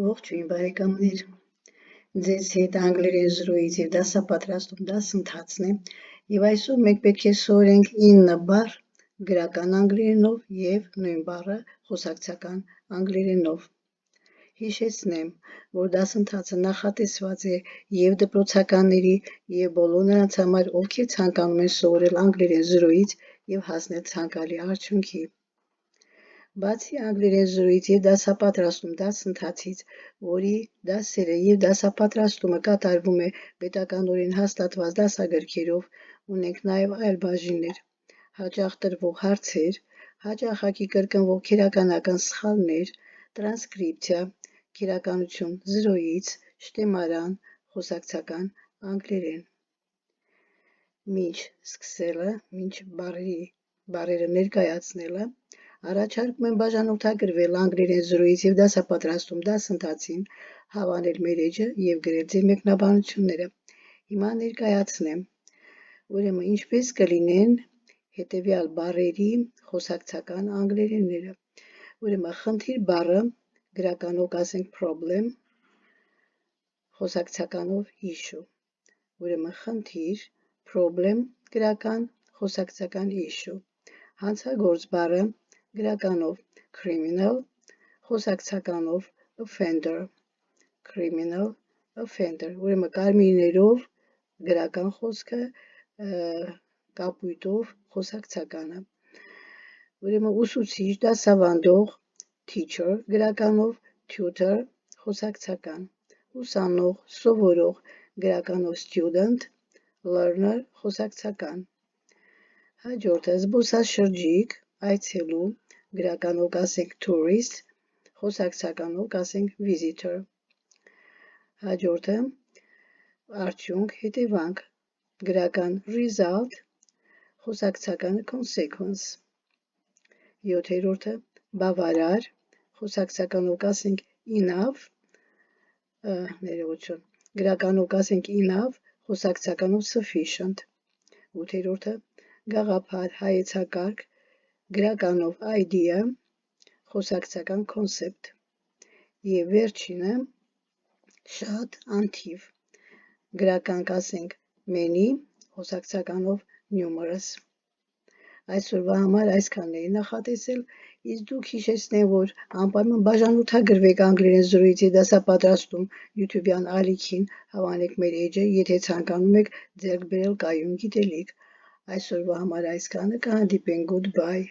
Ողջույն բարեկամներ, ձեզ հետ անգլերեն զրույց և դասապատրաստում դասընթացն է և այսօր մենք պետք է սովորենք 9 բառ գրական անգլերենով և նույն բառը խոսակցական անգլերենով։ Հիշեցնեմ, որ դասընթացը նախատեսված է և դպրոցականների և բոլոր նրանց համար, ովքեր ցանկանում են սովորել անգլերեն զրույց և հասնել ցանկալի արդյունքի։ Բացի անգլերեն զրույց և դասապատրաստում դասընթացից, որի դասերը և դասապատրաստումը կատարվում է պետականորեն հաստատված դասագրքերով, ունենք նաև այլ բաժիններ՝ հաճախ տրվող հարցեր, հաճախակի կրկնվող քերականական սխալներ, տրանսկրիպցիա, քերականություն զրոյից, շտեմարան, խոսակցական անգլերեն։ Մինչ սկսելը, մինչ բառերը ներկայացնելը, առաջարկում եմ բաժանորդագրվել անգլերեն զրույց և դասապատրաստում դասընթացին, հավանել մեր էջը և գրել ձեր մեկնաբանությունները։ Հիմա ներկայացնեմ, ուրեմն ինչպես կլինեն հետևյալ բառերի խոսակցական անգլերենները։ Ուրեմն խնդիր բառը գրականով կասենք problem, խոսակցականով issue։ Ուրեմն խնդիր, problem, գրական, խոսակցական issue։ Հանցագործ բառը գրականով criminal, խոսակցականով offender, criminal, offender։ Ուրեմն կարմիրներով գրական խոսքը, կապույտով խոսակցականը։ Ուրեմն ուսուցիչ, դասավանդող teacher, գրականով tutor, խոսակցական։ Ուսանող, սովորող, գրականով student, learner, խոսակցական։ Հաջորդը զբոսաշրջիկ, այցելու, գրականով կասենք tourist, խոսակցականով կասենք visitor։ Հաջորդը արդյունք, հետևանք, գրական result, խոսակցական consequence։ Յոթերորդը բավարար, խոսակցականով կասենք enough, գրականով կասենք enough, խոսակցականով sufficient։ Ութերորդը գաղափար, հայեցակարգ, գրականով idea, խոսակցական concept։ Եվ վերջինը շատ, անթիվ, գրական կասենք many, խոսակցականով numerous։ Այսօրվա համար այսքանն էի նախատեսել, իսկ դուք հիշեցնեմ, որ անպայման բաժանորդագրվեք անգլերեն զրույց և դասապատրաստում YouTube-յան ալիքին, հավանեք մեր էջը, եթե ցանկանում եք ձեռք բերել կայուն գիտելիք։ Այսօրվա համար այսքանը, կհանդիպենք, goodbye։